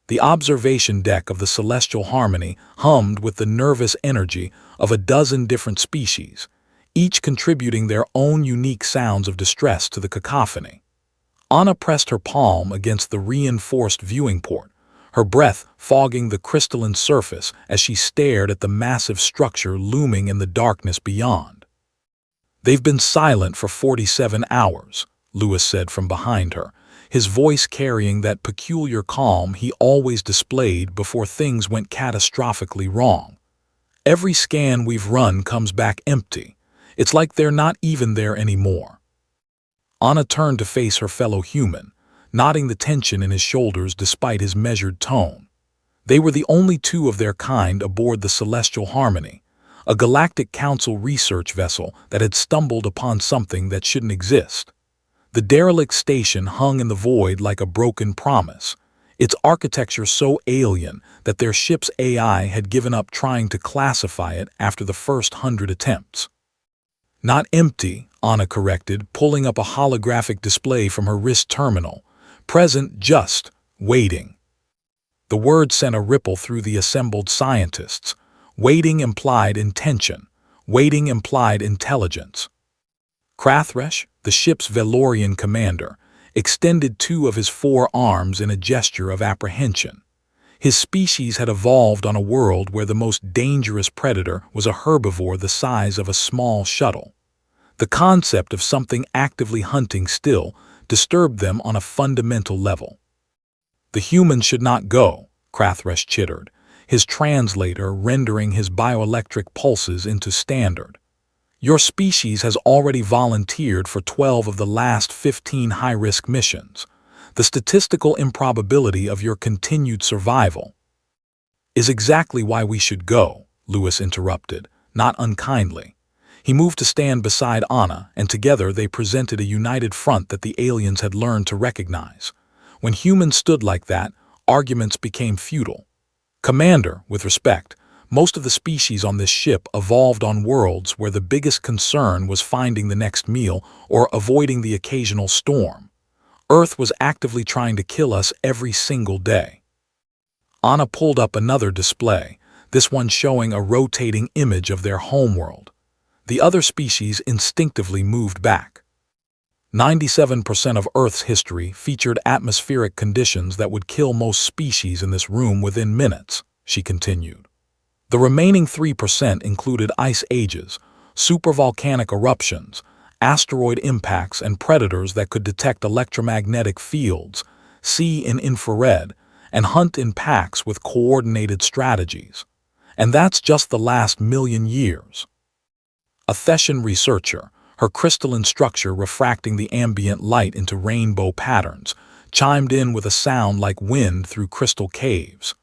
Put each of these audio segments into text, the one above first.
The observation deck of the Celestial Harmony hummed with the nervous energy of a dozen different species, each contributing their own unique sounds of distress to the cacophony. Anna pressed her palm against the reinforced viewing port, her breath fogging the crystalline surface as she stared at the massive structure looming in the darkness beyond. "They've been silent for 47 hours, Lewis said from behind her, his voice carrying that peculiar calm he always displayed before things went catastrophically wrong. "Every scan we've run comes back empty. It's like they're not even there anymore." Anna turned to face her fellow human, nodding the tension in his shoulders despite his measured tone. They were the only two of their kind aboard the Celestial Harmony, a Galactic Council research vessel that had stumbled upon something that shouldn't exist. The derelict station hung in the void like a broken promise, its architecture so alien that their ship's AI had given up trying to classify it after the first 100 attempts. "Not empty," Anna corrected, pulling up a holographic display from her wrist terminal. "Present, just waiting." The word sent a ripple through the assembled scientists. Waiting implied intention. Waiting implied intelligence. Krathresh, the ship's Velorian commander, extended two of his 4 arms in a gesture of apprehension. His species had evolved on a world where the most dangerous predator was a herbivore the size of a small shuttle. The concept of something actively hunting still disturbed them on a fundamental level. "The humans should not go," Krathresh chittered, his translator rendering his bioelectric pulses into standard. "Your species has already volunteered for 12 of the last 15 high-risk missions. The statistical improbability of your continued survival is exactly why we should go," Lewis interrupted, not unkindly. He moved to stand beside Anna, and together they presented a united front that the aliens had learned to recognize. When humans stood like that, arguments became futile. "Commander, with respect, most of the species on this ship evolved on worlds where the biggest concern was finding the next meal or avoiding the occasional storm. Earth was actively trying to kill us every single day." Anna pulled up another display, this one showing a rotating image of their homeworld. The other species instinctively moved back. 97% of Earth's history featured atmospheric conditions that would kill most species in this room within minutes, she continued. The remaining 3% included ice ages, supervolcanic eruptions, asteroid impacts, and predators that could detect electromagnetic fields, see in infrared, and hunt in packs with coordinated strategies. And that's just the last 1,000,000 years. A Thessian researcher, her crystalline structure refracting the ambient light into rainbow patterns, chimed in with a sound like wind through crystal caves.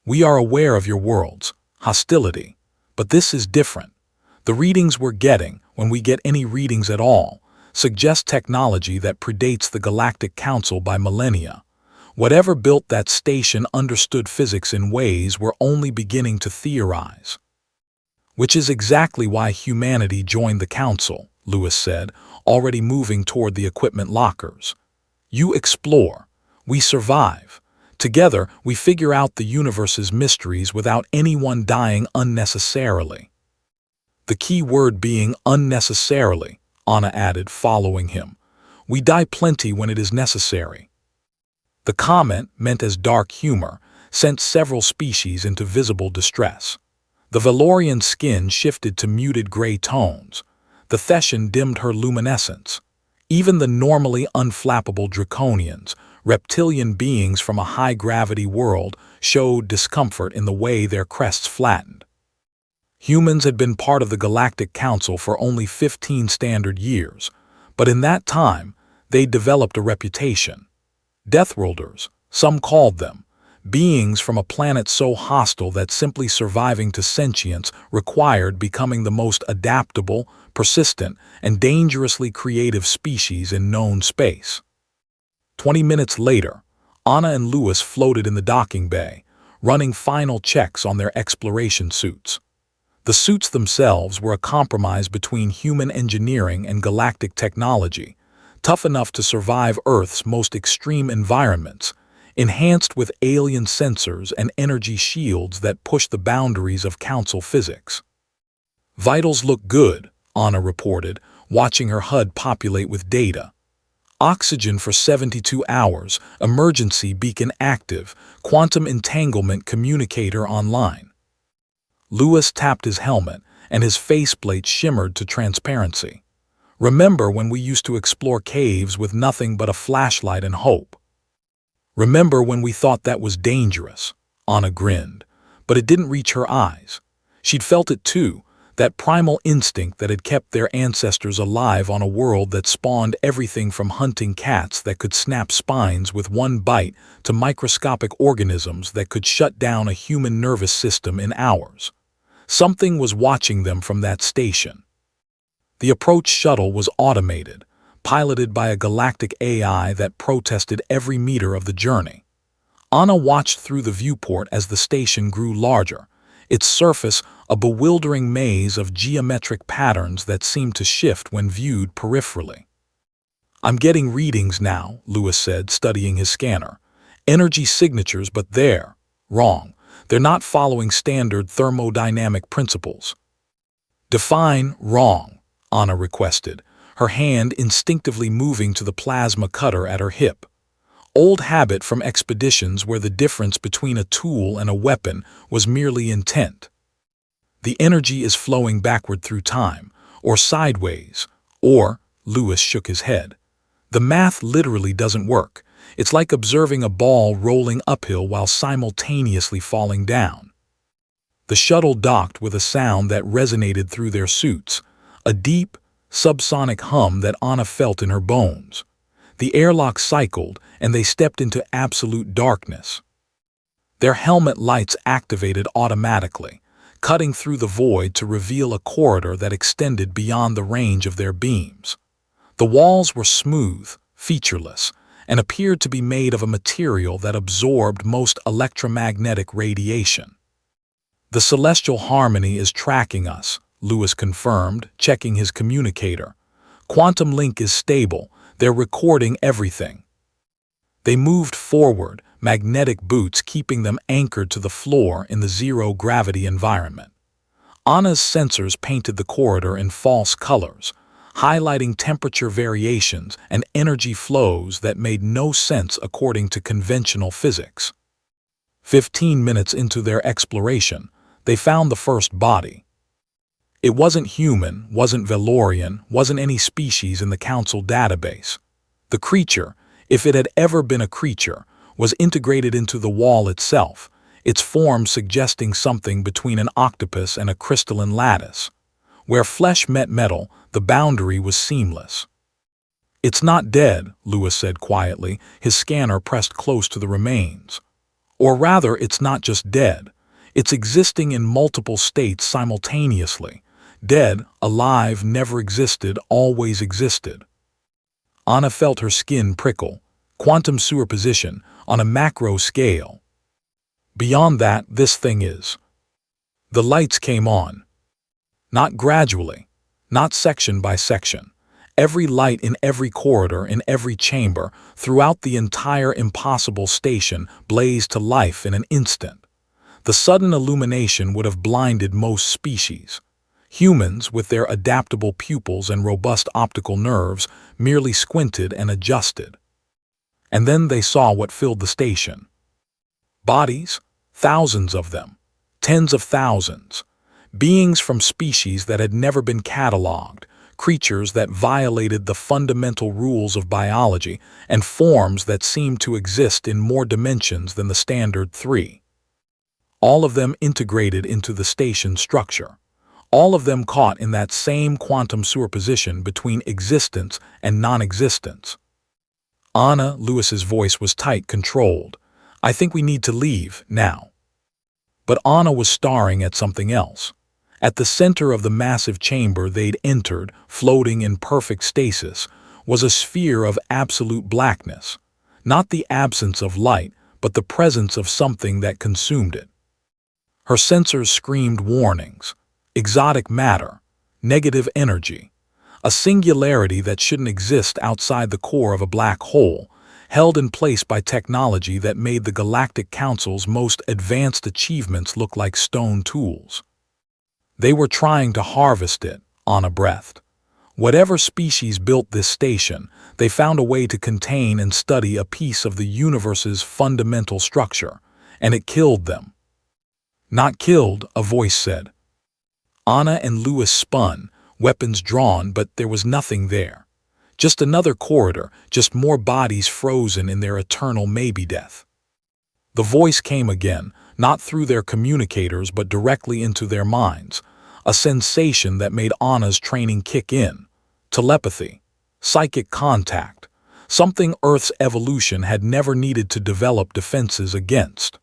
"We are aware of your world's hostility, but this is different. The readings we're getting, when we get any readings at all, suggest technology that predates the Galactic Council by millennia. Whatever built that station understood physics in ways we're only beginning to theorize." "Which is exactly why humanity joined the Council," Lewis said, already moving toward the equipment lockers. "You explore, we survive. Together, we figure out the universe's mysteries without anyone dying unnecessarily." "The key word being unnecessarily," Anna added, following him. "We die plenty when it is necessary." The comment, meant as dark humor, sent several species into visible distress. The Velorian skin shifted to muted gray tones. The Thessian dimmed her luminescence. Even the normally unflappable Draconians, reptilian beings from a high-gravity world, showed discomfort in the way their crests flattened. Humans had been part of the Galactic Council for only 15 standard years, but in that time, they developed a reputation. Deathworlders, some called them, beings from a planet so hostile that simply surviving to sentience required becoming the most adaptable, persistent, and dangerously creative species in known space. 20 minutes later, Anna and Lewis floated in the docking bay, running final checks on their exploration suits. The suits themselves were a compromise between human engineering and galactic technology, tough enough to survive Earth's most extreme environments, enhanced with alien sensors and energy shields that push the boundaries of Council physics. "Vitals look good," Anna reported, watching her HUD populate with data. "Oxygen for 72 hours, emergency beacon active, quantum entanglement communicator online." Lewis tapped his helmet, and his faceplate shimmered to transparency. "Remember when we used to explore caves with nothing but a flashlight and hope? Remember when we thought that was dangerous?" Anna grinned, but it didn't reach her eyes. She'd felt it too, that primal instinct that had kept their ancestors alive on a world that spawned everything from hunting cats that could snap spines with one bite to microscopic organisms that could shut down a human nervous system in hours. Something was watching them from that station. The approach shuttle was automated, piloted by a galactic AI that protested every meter of the journey. Anna watched through the viewport as the station grew larger, its surface a bewildering maze of geometric patterns that seemed to shift when viewed peripherally. "I'm getting readings now," Lewis said, studying his scanner. "Energy signatures, but they're wrong. They're not following standard thermodynamic principles." "Define wrong," Anna requested, her hand instinctively moving to the plasma cutter at her hip. Old habit from expeditions where the difference between a tool and a weapon was merely intent. "The energy is flowing backward through time, or sideways, or," Lewis shook his head. "The math literally doesn't work. It's like observing a ball rolling uphill while simultaneously falling down." The shuttle docked with a sound that resonated through their suits, a deep, subsonic hum that Anna felt in her bones. The airlock cycled, and they stepped into absolute darkness. Their helmet lights activated automatically, cutting through the void to reveal a corridor that extended beyond the range of their beams. The walls were smooth, featureless, and appeared to be made of a material that absorbed most electromagnetic radiation. "The celestial harmony is tracking us," Lewis confirmed, checking his communicator. "Quantum link is stable. They're recording everything." They moved forward, magnetic boots keeping them anchored to the floor in the zero-gravity environment. Anna's sensors painted the corridor in false colors, highlighting temperature variations and energy flows that made no sense according to conventional physics. 15 minutes into their exploration, they found the first body. It wasn't human, wasn't Valorian, wasn't any species in the Council database. The creature, if it had ever been a creature, was integrated into the wall itself, its form suggesting something between an octopus and a crystalline lattice. Where flesh met metal, the boundary was seamless. "It's not dead," Lewis said quietly, his scanner pressed close to the remains. "Or rather, it's not just dead. It's existing in multiple states simultaneously. Dead, alive, never existed, always existed." Anna felt her skin prickle. Quantum superposition, on a macro scale. "Beyond that, this thing is." The lights came on. Not gradually, not section by section. Every light in every corridor, in every chamber, throughout the entire impossible station blazed to life in an instant. The sudden illumination would have blinded most species. Humans, with their adaptable pupils and robust optical nerves, merely squinted and adjusted. And then they saw what filled the station. Bodies, thousands of them, tens of thousands. Beings from species that had never been cataloged, creatures that violated the fundamental rules of biology, and forms that seemed to exist in more dimensions than the standard 3. All of them integrated into the station structure. All of them caught in that same quantum superposition between existence and non-existence. "Anna," Lewis's voice was tight, controlled. "I think we need to leave, now." But Anna was staring at something else. At the center of the massive chamber they'd entered, floating in perfect stasis, was a sphere of absolute blackness. Not the absence of light, but the presence of something that consumed it. Her sensors screamed warnings. Exotic matter, negative energy, a singularity that shouldn't exist outside the core of a black hole, held in place by technology that made the Galactic Council's most advanced achievements look like stone tools. They were trying to harvest it, Anna breathed. Whatever species built this station, they found a way to contain and study a piece of the universe's fundamental structure, and it killed them. Not killed, a voice said. Anna and Lewis spun, weapons drawn, but there was nothing there. Just another corridor, just more bodies frozen in their eternal maybe death. The voice came again, not through their communicators but directly into their minds, a sensation that made Anna's training kick in. Telepathy, psychic contact, something Earth's evolution had never needed to develop defenses against.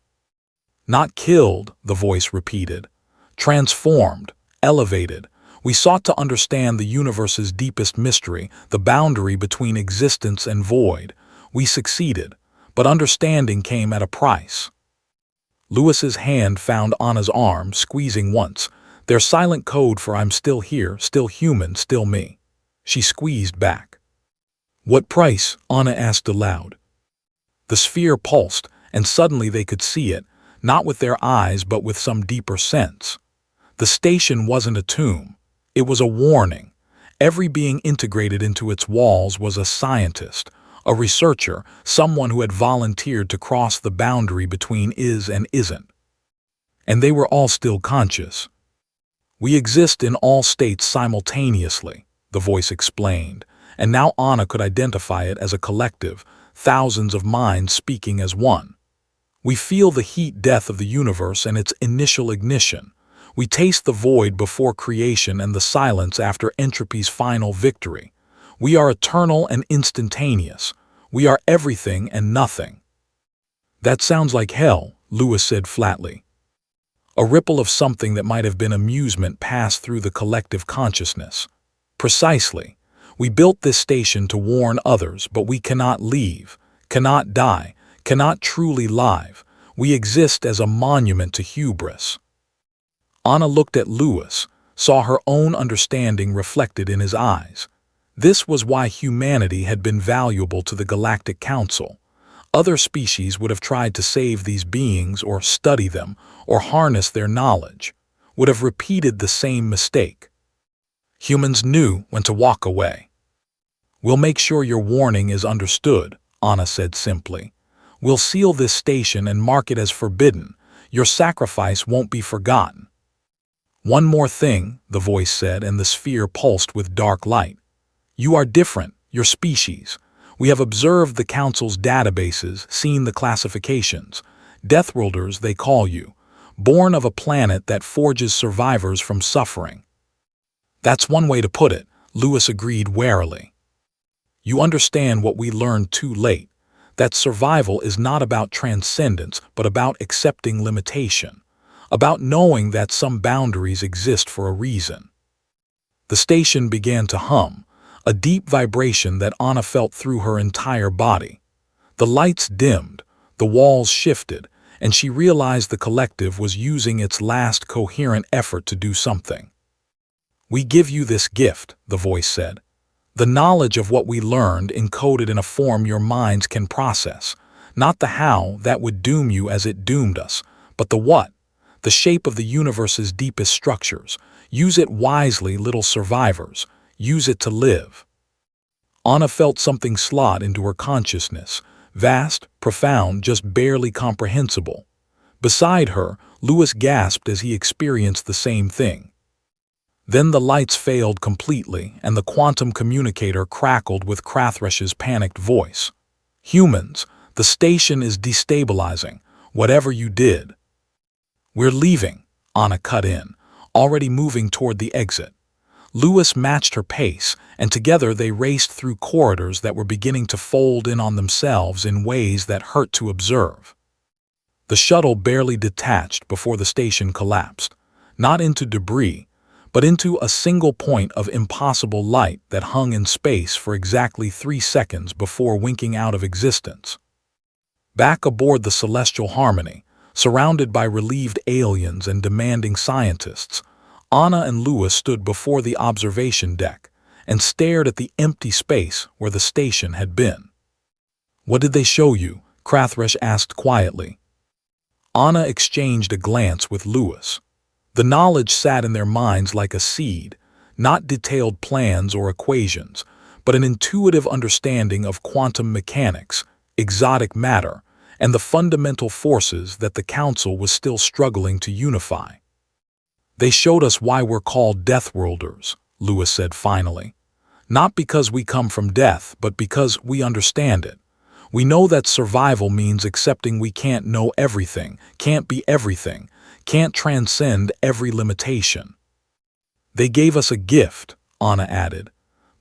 Not killed, the voice repeated. Transformed, elevated. We sought to understand the universe's deepest mystery, the boundary between existence and void. We succeeded, but understanding came at a price. Lewis's hand found Anna's arm, squeezing once, their silent code for I'm still here, still human, still me. She squeezed back. What price? Anna asked aloud. The sphere pulsed, and suddenly they could see it, not with their eyes but with some deeper sense. The station wasn't a tomb. It was a warning. Every being integrated into its walls was a scientist, a researcher, someone who had volunteered to cross the boundary between is and isn't. And they were all still conscious. We exist in all states simultaneously, the voice explained, and now Anna could identify it as a collective, thousands of minds speaking as one. We feel the heat death of the universe and its initial ignition. We taste the void before creation and the silence after entropy's final victory. We are eternal and instantaneous. We are everything and nothing. That sounds like hell, Lewis said flatly. A ripple of something that might have been amusement passed through the collective consciousness. Precisely. We built this station to warn others, but we cannot leave, cannot die, cannot truly live. We exist as a monument to hubris. Anna looked at Lewis, saw her own understanding reflected in his eyes. This was why humanity had been valuable to the Galactic Council. Other species would have tried to save these beings or study them or harness their knowledge, would have repeated the same mistake. Humans knew when to walk away. We'll make sure your warning is understood, Anna said simply. We'll seal this station and mark it as forbidden. Your sacrifice won't be forgotten. One more thing, the voice said, and the sphere pulsed with dark light. You are different, your species. We have observed the Council's databases, seen the classifications. Deathworlders, they call you. Born of a planet that forges survivors from suffering. That's one way to put it, Lewis agreed warily. You understand what we learned too late, that survival is not about transcendence but about accepting limitation, about knowing that some boundaries exist for a reason. The station began to hum, a deep vibration that Anna felt through her entire body. The lights dimmed, the walls shifted, and she realized the collective was using its last coherent effort to do something. We give you this gift, the voice said. The knowledge of what we learned encoded in a form your minds can process, not the how that would doom you as it doomed us, but the what, the shape of the universe's deepest structures. Use it wisely, little survivors. Use it to live. Anna felt something slot into her consciousness, vast, profound, just barely comprehensible. Beside her, Lewis gasped as he experienced the same thing. Then the lights failed completely, and the quantum communicator crackled with Krathresh's panicked voice. Humans, the station is destabilizing, whatever you did. We're leaving, Anna cut in, already moving toward the exit. Lewis matched her pace, and together they raced through corridors that were beginning to fold in on themselves in ways that hurt to observe. The shuttle barely detached before the station collapsed, not into debris, but into a single point of impossible light that hung in space for exactly 3 seconds before winking out of existence. Back aboard the Celestial Harmony, surrounded by relieved aliens and demanding scientists, Anna and Lewis stood before the observation deck and stared at the empty space where the station had been. What did they show you? Krathresh asked quietly. Anna exchanged a glance with Lewis. The knowledge sat in their minds like a seed, not detailed plans or equations, but an intuitive understanding of quantum mechanics, exotic matter, and the fundamental forces that the Council was still struggling to unify. They showed us why we're called Deathworlders, Lewis said finally. Not because we come from death, but because we understand it. We know that survival means accepting we can't know everything, can't be everything, can't transcend every limitation. They gave us a gift, Anna added,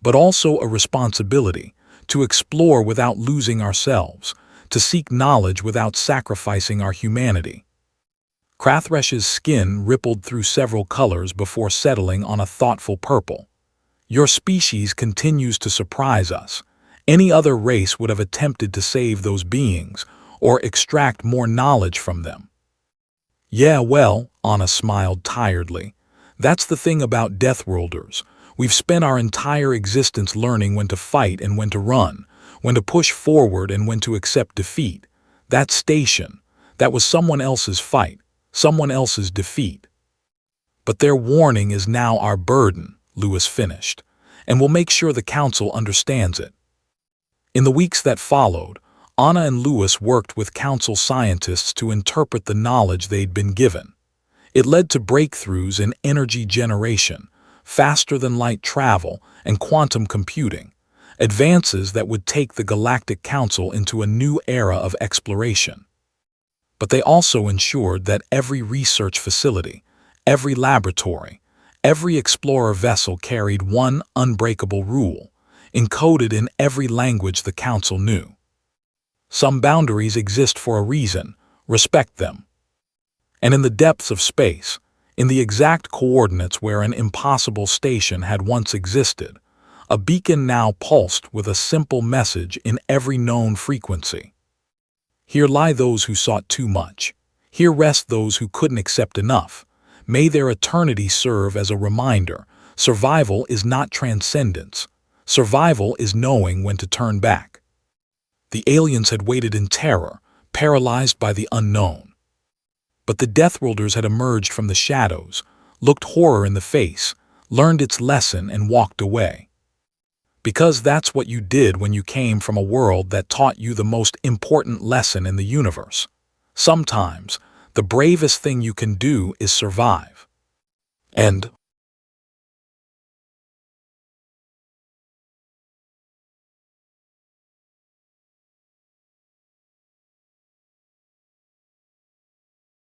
but also a responsibility to explore without losing ourselves, to seek knowledge without sacrificing our humanity. Krathresh's skin rippled through several colors before settling on a thoughtful purple. Your species continues to surprise us. Any other race would have attempted to save those beings or extract more knowledge from them. Yeah, well, Anna smiled tiredly. That's the thing about Deathworlders. We've spent our entire existence learning when to fight and when to run, when to push forward and when to accept defeat. That station, that was someone else's fight, someone else's defeat. But their warning is now our burden, Lewis finished, and we'll make sure the Council understands it. In the weeks that followed, Anna and Lewis worked with Council scientists to interpret the knowledge they'd been given. It led to breakthroughs in energy generation, faster-than-light travel, and quantum computing, advances that would take the Galactic Council into a new era of exploration. But they also ensured that every research facility, every laboratory, every explorer vessel carried one unbreakable rule, encoded in every language the Council knew. Some boundaries exist for a reason. Respect them. And in the depths of space, in the exact coordinates where an impossible station had once existed, a beacon now pulsed with a simple message in every known frequency. Here lie those who sought too much. Here rest those who couldn't accept enough. May their eternity serve as a reminder. Survival is not transcendence. Survival is knowing when to turn back. The aliens had waited in terror, paralyzed by the unknown. But the Deathworlders had emerged from the shadows, looked horror in the face, learned its lesson and walked away. Because that's what you did when you came from a world that taught you the most important lesson in the universe. Sometimes, the bravest thing you can do is survive. End